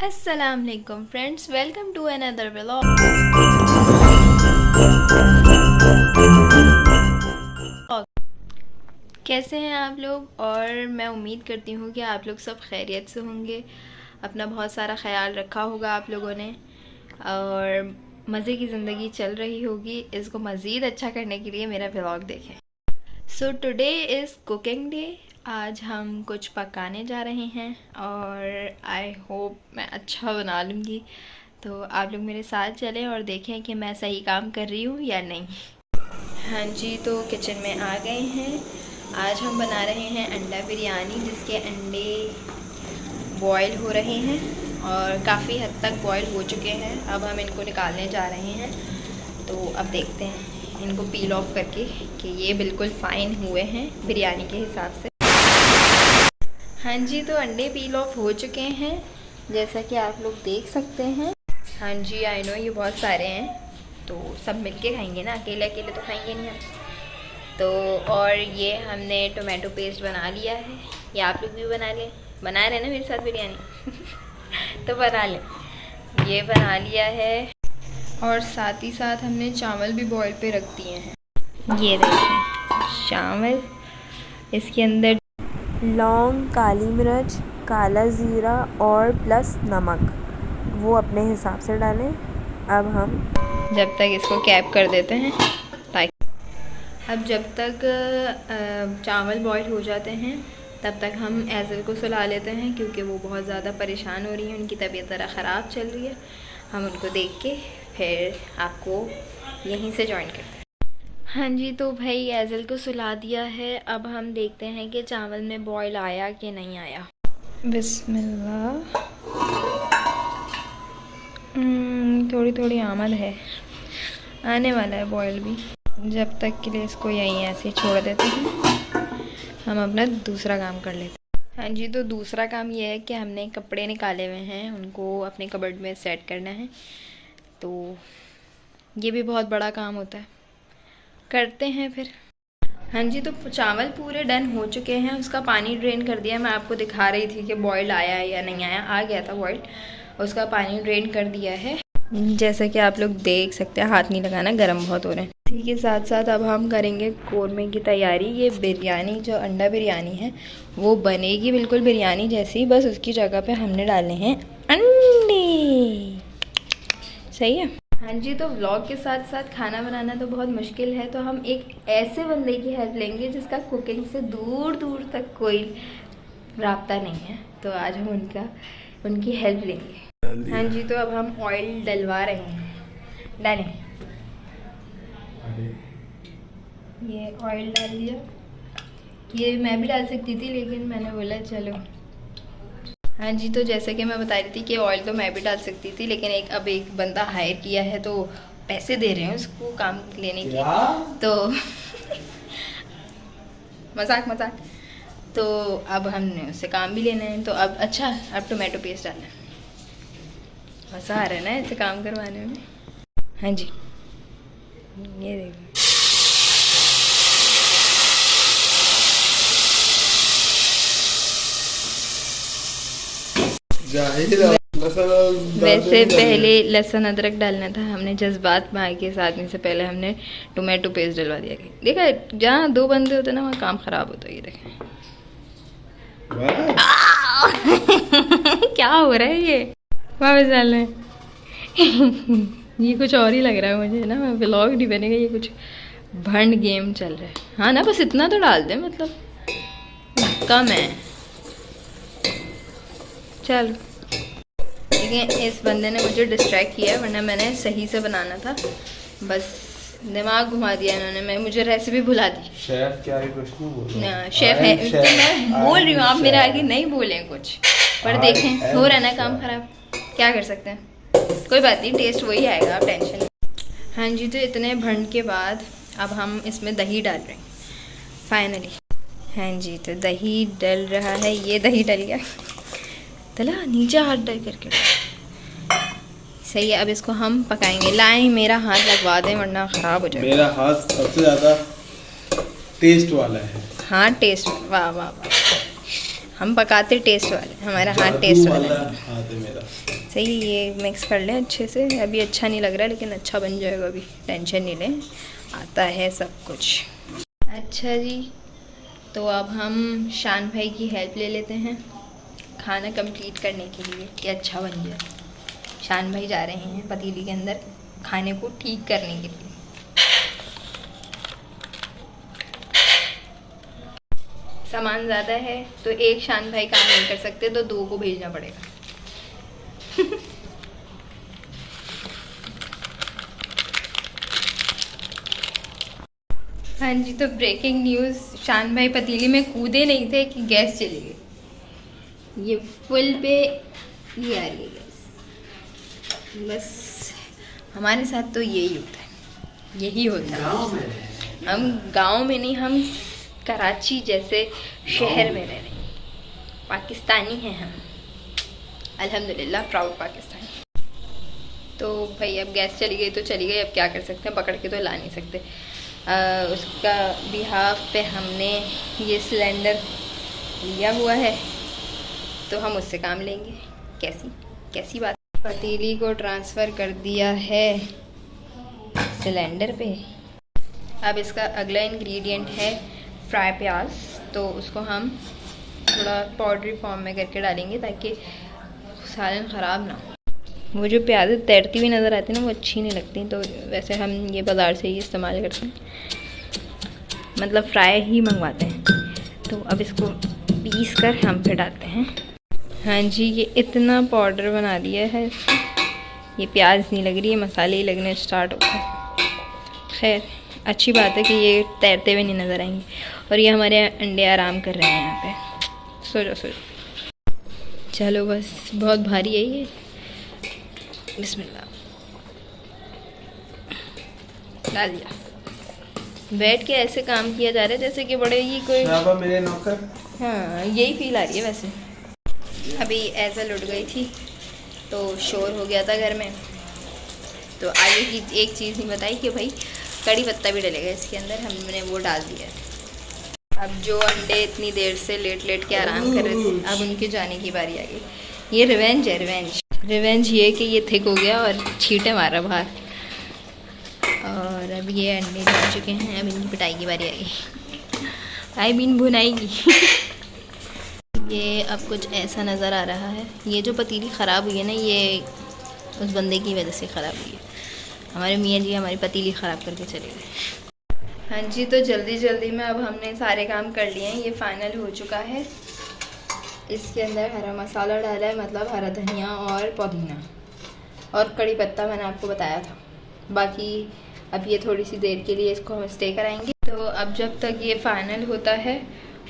अस्सलाम वालेकुम friends, welcome to another vlog. कैसे हैं आप लोग? और मैं उम्मीद करती हूँ कि आप लोग सब खैरियत से होंगे, अपना बहुत सारा ख्याल रखा होगा आप लोगों ने और मज़े की ज़िंदगी चल रही होगी। इसको मज़ीद अच्छा करने के लिए मेरा व्लॉग देखें। So today is cooking day. आज हम कुछ पकाने जा रहे हैं और आई होप मैं अच्छा बना लूँगी। तो आप लोग मेरे साथ चलें और देखें कि मैं सही काम कर रही हूँ या नहीं। हाँ जी, तो किचन में आ गए हैं। आज हम बना रहे हैं अंडा बिरयानी, जिसके अंडे बॉयल हो रहे हैं और काफ़ी हद तक बॉयल हो चुके हैं। अब हम इनको निकालने जा रहे हैं। तो अब देखते हैं इनको पील ऑफ करके कि ये बिल्कुल फ़ाइन हुए हैं बिरयानी के हिसाब से। हाँ जी, तो अंडे पील ऑफ हो चुके हैं जैसा कि आप लोग देख सकते हैं। हाँ जी, आई नो ये बहुत सारे हैं, तो सब मिलके खाएंगे ना, अकेले अकेले तो खाएंगे नहीं हम। तो और ये हमने टोमेटो पेस्ट बना लिया है। ये आप लोग भी बना रहे हैं ना मेरे साथ बिरयानी तो बना लें। ये बना लिया है और साथ ही साथ हमने चावल भी बॉयल पे रख दिए हैं। ये देखें चावल, इसके अंदर लौंग, काली मिर्च, काला ज़ीरा और प्लस नमक, वो अपने हिसाब से डालें। अब हम जब तक इसको कैप कर देते हैं ताकि अब जब तक चावल बॉईल हो जाते हैं तब तक हम एज़ल को सुला लेते हैं, क्योंकि वो बहुत ज़्यादा परेशान हो रही हैं, उनकी तबीयत ज़रा ख़राब चल रही है। हम उनको देख के फिर आपको यहीं से जॉइन करते हैं। हाँ जी, तो भाई एज़ल को सुला दिया है। अब हम देखते हैं कि चावल में बॉईल आया कि नहीं आया। बिस्मिल्लाह। थोड़ी थोड़ी आमद है, आने वाला है बॉईल भी। जब तक के लिए इसको यहीं ऐसे छोड़ देते हैं, हम अपना दूसरा काम कर लेते हैं। हाँ जी, तो दूसरा काम ये है कि हमने कपड़े निकाले हुए हैं, उनको अपने कबर्ड में सेट करना है। तो ये भी बहुत बड़ा काम होता है, करते हैं फिर। हाँ जी, तो चावल पूरे डन हो चुके हैं, उसका पानी ड्रेन कर दिया। मैं आपको दिखा रही थी कि बॉयल आया है या नहीं आया। आ गया था बॉयल, उसका पानी ड्रेन कर दिया है। जैसा कि आप लोग देख सकते हैं, हाथ नहीं लगाना, गर्म बहुत हो रहे हैं। इसी के साथ साथ अब हम करेंगे कौरमे की तैयारी। ये बिरयानी जो अंडा बिरयानी है वो बनेगी बिल्कुल बिरयानी जैसी, बस उसकी जगह पे हमने डालने हैं अंडे। सही है। हाँ जी, तो व्लॉग के साथ साथ खाना बनाना तो बहुत मुश्किल है, तो हम एक ऐसे बंदे की हेल्प लेंगे जिसका कुकिंग से दूर दूर तक कोई राब्ता नहीं है। तो आज हम उनकी हेल्प लेंगे। हाँ जी, तो अब हम ऑयल डलवा रहे हैं। डालें, ये ऑयल डाल दिया। ये मैं भी डाल सकती थी लेकिन मैंने बोला चलो। हाँ जी, तो जैसे कि मैं बता रही थी कि ऑयल तो मैं भी डाल सकती थी, लेकिन अब एक बंदा हायर किया है तो पैसे दे रहे हैं उसको काम लेने के, तो मजाक। तो अब हमने उससे काम भी लेना है। तो अब अच्छा, अब टोमेटो पेस्ट डालना है। मज़ा आ रहा है ना ऐसे काम करवाने में। हाँ जी, ये देखो। वैसे पहले लहसुन अदरक डालना था, हमने जज्बात में आके इस आदमी से पहले हमने टोमेटो पेस्ट डलवा दिया। देखा, जहाँ दो बंदे होते ना वहाँ काम ख़राब होता है। ये देखें क्या हो रहा है, ये वापस डालना है। ये कुछ और ही लग रहा है मुझे ना, व्लॉग नहीं बनेगा, ये कुछ भंड गेम चल रहा है। हाँ ना, बस इतना तो डाल दे, मतलब कम है। चल, लेकिन इस बंदे ने मुझे डिस्ट्रैक्ट किया, वरना मैंने सही से बनाना था, बस दिमाग घुमा दिया इन्होंने। मैं मुझे रेसिपी भुला दी। शेफ क्या कुछ नहीं बोल रहा। शेफ है तो मैं बोल रही हूँ, आप मेरे आगे नहीं बोले कुछ, पर देखें हो रहा है ना काम ख़राब, क्या कर सकते हैं। कोई बात नहीं, टेस्ट वही आएगा, आप टेंशन। हाँ जी, तो इतने भंड के बाद अब हम इसमें दही डाल रहे हैं फाइनली। हाँ जी, तो दही डल रहा है। ये दही डल गया, चला नीचे हाथ डाल करके। सही है, अब इसको हम पकाएंगे। लाएं मेरा हाथ लगवा दें वरना ख़राब हो जाएगा। मेरा हाथ सबसे ज़्यादा टेस्ट वाला है। हाथ टेस्ट, वाह वाह वाह, हम पकाते टेस्ट वाले, हमारा हाथ टेस्ट वाला है। हाथ है मेरा। सही, ये मिक्स कर लें अच्छे से। अभी अच्छा नहीं लग रहा लेकिन अच्छा बन जाएगा, अभी टेंशन नहीं लें, आता है सब कुछ। अच्छा जी, तो अब हम शान भाई की हेल्प ले लेते हैं खाना कंप्लीट करने के लिए कि अच्छा बन जाए। शान भाई जा रहे हैं पतीली के अंदर खाने को ठीक करने के लिए। सामान ज़्यादा है तो एक शान भाई काम नहीं कर सकते, तो 2 को भेजना पड़ेगा। हाँ जी, तो ब्रेकिंग न्यूज़, शान भाई पतीली में कूदे नहीं थे कि गैस चली गई। ये फुल पे ये आ रही है गैस। बस हमारे साथ तो यही होता है, यही होता है। हम गांव में नहीं, हम कराची जैसे शहर में रह रहे हैं, पाकिस्तानी हैं हम, अल्हम्दुलिल्लाह प्राउड पाकिस्तानी। तो भाई अब गैस चली गई तो चली गई, अब क्या कर सकते हैं, पकड़ के तो ला नहीं सकते। उसका बिहाफ पे हमने ये सिलेंडर लिया हुआ है तो हम उससे काम लेंगे। कैसी बात। पतीली को ट्रांसफ़र कर दिया है सिलेंडर पे। अब इसका अगला इंग्रेडिएंट है फ्राई प्याज, तो उसको हम थोड़ा पाउडरी फॉर्म में करके डालेंगे ताकि सालन ख़राब ना हो। वो जो प्याज तैरती हुई नज़र आती है ना, वो अच्छी नहीं लगती, तो वैसे हम ये बाज़ार से ही इस्तेमाल करते हैं, मतलब फ्राई ही मंगवाते हैं। तो अब इसको पीस कर हम फिर डालते हैं। हाँ जी, ये इतना पाउडर बना दिया है इसको, ये प्याज नहीं लग रही है, मसाले ही लगने स्टार्ट हो गए। खैर अच्छी बात है कि ये तैरते हुए नहीं नज़र आएंगे। और ये हमारे अंडे आराम कर रहे हैं यहाँ पे। सो जाओ। चलो बस, बहुत भारी है ये। बिस्मिल्लाह, डाल दिया। बैठ के ऐसे काम किया जा रहा है जैसे कि बड़े ही कोई, मेरे नौकर। हाँ यही फील आ रही है वैसे। अभी ऐसा लुट गई थी तो शोर हो गया था घर में, तो आगे की एक चीज़ नहीं बताई कि भाई कड़ी पत्ता भी डलेगा इसके अंदर, हमने वो डाल दिया है। अब जो अंडे इतनी देर से लेट के आराम कर रहे थे, अब उनके जाने की बारी आ गई। ये रिवेंज है, रिवेंज ये कि ये थिक हो गया और छींटे मारा बाहर। और अब ये अंडे डाल चुके हैं, अब इनकी पिटाई की बारी आ गई, आई मीन भुनाएगी। ये अब कुछ ऐसा नज़र आ रहा है। ये जो पतीली ख़राब हुई है ना, ये उस बंदे की वजह से ख़राब हुई है। हमारे मियाँ जी हमारी पतीली ख़राब करके चले गए। हाँ जी, तो जल्दी में अब हमने सारे काम कर लिए हैं, ये फाइनल हो चुका है। इसके अंदर हरा मसाला डाला है, मतलब हरा धनिया और पुदीना और कड़ी पत्ता मैंने आपको बताया था। बाकी अब ये थोड़ी सी देर के लिए इसको हम स्टे कराएंगे। तो अब जब तक ये फाइनल होता है,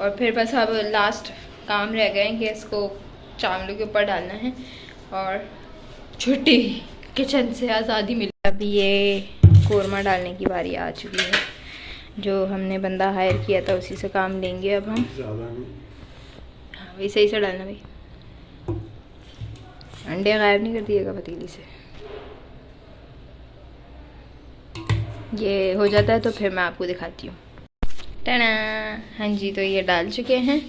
और फिर बस अब लास्ट काम रह गए कि इसको चावलों के ऊपर डालना है और छुट्टी, किचन से आज़ादी मिली। अब ये कोरमा डालने की बारी आ चुकी है। जो हमने बंदा हायर किया था उसी से काम लेंगे अब हम। हाँ वही सही से डालना भाई, अंडे गायब नहीं कर दिएगा पतीली से। ये हो जाता है तो फिर मैं आपको दिखाती हूँ। टना, हाँ जी, तो ये डाल चुके हैं।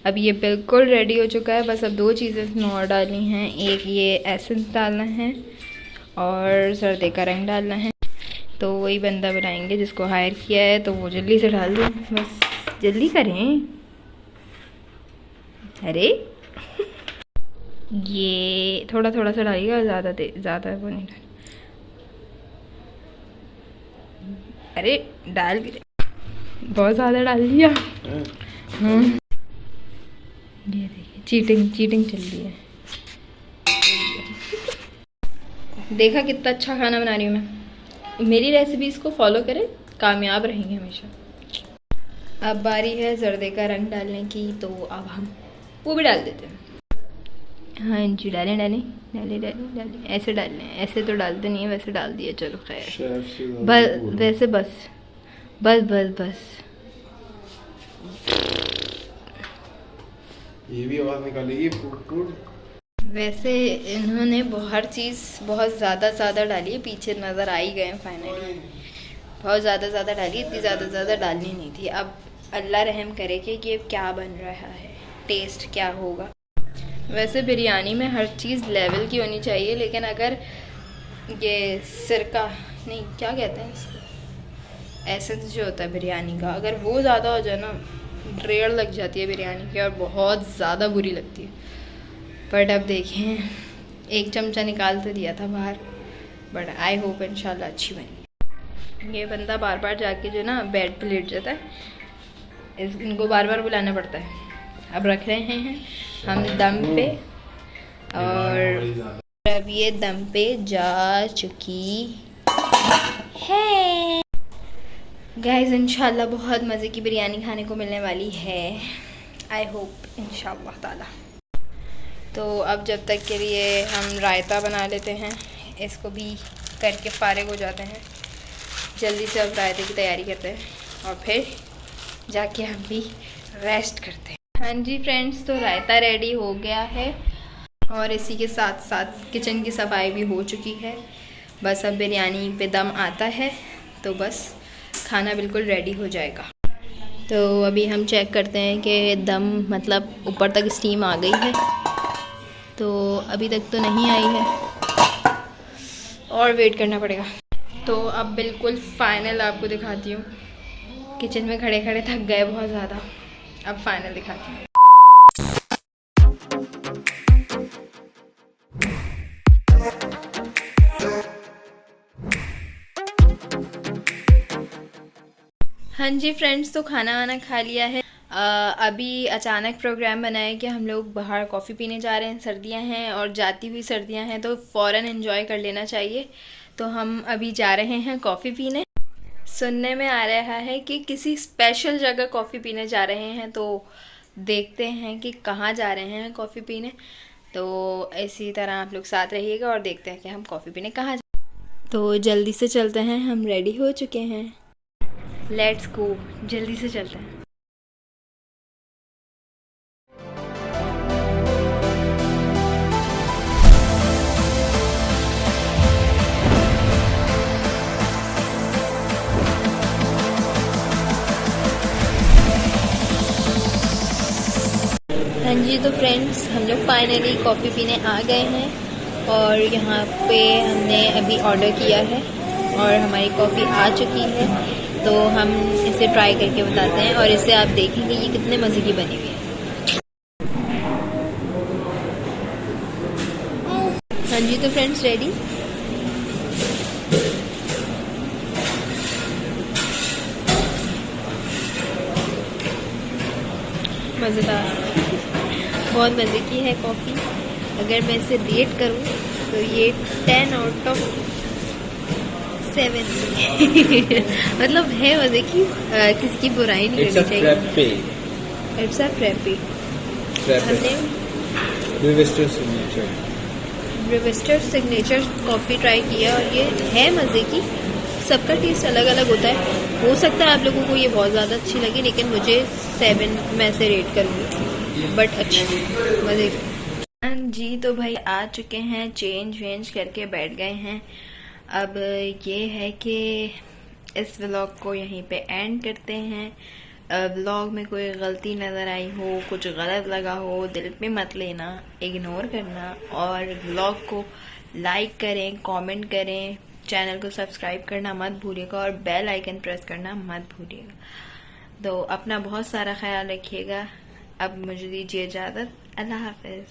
अब ये बिल्कुल रेडी हो चुका है। बस अब 2 चीज़ें इसमें और डालनी हैं, एक ये एसेंस डालना है और जर्दे का रंग डालना है। तो वही बंदा बनाएंगे जिसको हायर किया है, तो वो जल्दी से डाल दें, बस जल्दी करें। अरे ये थोड़ा सा डालिएगा, ज़्यादा वो नहीं डाल। अरे डाल के बहुत ज़्यादा डाल दिया। ये देखिए, चीटिंग चल रही है। देखा कितना अच्छा खाना बना रही हूँ मैं। मेरी रेसिपीज़ को फॉलो करें, कामयाब रहेंगे हमेशा। अब बारी है जर्दे का रंग डालने की, तो अब हम वो भी डाल देते हैं। हाँ जी, डालें, ऐसे डालने, ऐसे तो डालते नहीं है, वैसे डाल दिया। चलो खैर, वैसे बस ये भी आवाज़ निकालेगी फूट। वैसे इन्होंने हर चीज़ बहुत ज़्यादा डाली है, पीछे नज़र आ ही गए फाइनली। बहुत ज़्यादा डाली, इतनी ज़्यादा डालनी नहीं थी। अब अल्लाह रहम करे कि ये क्या बन रहा है, टेस्ट क्या होगा। वैसे बिरयानी में हर चीज़ लेवल की होनी चाहिए, लेकिन अगर ये सिरका नहीं, क्या कहते हैं इसको, एसेंस जो होता है बिरयानी का, अगर वो ज़्यादा हो जाए ना, रेड़ लग जाती है बिरयानी की और बहुत ज़्यादा बुरी लगती है। बट अब देखें, एक चमचा निकाल तो दिया था बाहर, बट आई होप इंशाल्लाह अच्छी बनी। ये बंदा बार बार जाके जो ना बेड पे लेट जाता है, इनको बार बार बुलाना पड़ता है। अब रख रहे हैं हम दम पे, और अब ये दम पे जा चुकी है। गाइस इंशाल्लाह बहुत मज़े की बिरयानी खाने को मिलने वाली है, आई होप इंशाल्लाह ताला। तो अब जब तक के लिए हम रायता बना लेते हैं, इसको भी करके फारिग हो जाते हैं। जल्दी से अब रायते की तैयारी करते हैं और फिर जाके हम भी रेस्ट करते हैं। हाँ जी फ्रेंड्स, तो रायता रेडी हो गया है और इसी के साथ साथ किचन की सफाई भी हो चुकी है। बस अब बिरयानी पे दम आता है तो बस खाना बिल्कुल रेडी हो जाएगा। तो अभी हम चेक करते हैं कि दम मतलब ऊपर तक स्टीम आ गई है, तो अभी तक तो नहीं आई है और वेट करना पड़ेगा। तो अब बिल्कुल फाइनल आपको दिखाती हूँ। किचन में खड़े खड़े थक गए बहुत ज़्यादा, अब फाइनल दिखाती हूँ। हाँ जी फ्रेंड्स, तो खाना वाना खा लिया है। अभी अचानक प्रोग्राम बना है कि हम लोग बाहर कॉफ़ी पीने जा रहे हैं। सर्दियां हैं और जाती हुई सर्दियां हैं तो फ़ौरन एंजॉय कर लेना चाहिए। तो हम अभी जा रहे हैं कॉफ़ी पीने। सुनने में आ रहा है कि किसी स्पेशल जगह कॉफ़ी पीने जा रहे हैं, तो देखते हैं कि कहाँ जा रहे हैं कॉफ़ी पीने। तो इसी तरह आप लोग साथ रहिएगा और देखते हैं कि हम कॉफ़ी पीने कहाँ जा। तो जल्दी से चलते हैं, हम रेडी हो चुके हैं। लेट्स गो, जल्दी से चलते हैं। हाँ जी, तो फ्रेंड्स हम लोग फाइनली कॉफ़ी पीने आ गए हैं और यहाँ पे हमने अभी ऑर्डर किया है और हमारी कॉफ़ी आ चुकी है। तो हम इसे ट्राई करके बताते हैं और इसे आप देखेंगे ये कितने मज़े की बनी हुई है। हाँ जी, तो फ्रेंड्स रेडी। मज़ेदार, बहुत मज़े की है कॉफ़ी। अगर मैं इसे रेट करूँ तो ये 10 आउट ऑफ 7 मतलब है मज़े की, किसी की बुराई नहीं करनी चाहिए। It's a frappe. हमने ब्रिविस्टर सिग्नेचर कॉफ़ी ट्राई किया और ये है मज़े की। सबका टेस्ट अलग अलग होता है, हो सकता है आप लोगों को ये बहुत ज़्यादा अच्छी लगी, लेकिन मुझे 7 में से रेट करूँगी, बट अच्छी मज़े की। हाँ जी, तो भाई आ चुके हैं, चेंज वेंज करके बैठ गए हैं। अब ये है कि इस व्लॉग को यहीं पे एंड करते हैं। व्लॉग में कोई गलती नज़र आई हो, कुछ गलत लगा हो, दिल पे मत लेना, इग्नोर करना और व्लॉग को लाइक करें, कमेंट करें, चैनल को सब्सक्राइब करना मत भूलिएगा और बेल आइकन प्रेस करना मत भूलिएगा। तो अपना बहुत सारा ख्याल रखिएगा। अब मुझे दीजिए इजाज़त। अल्लाह हाफ़िज़।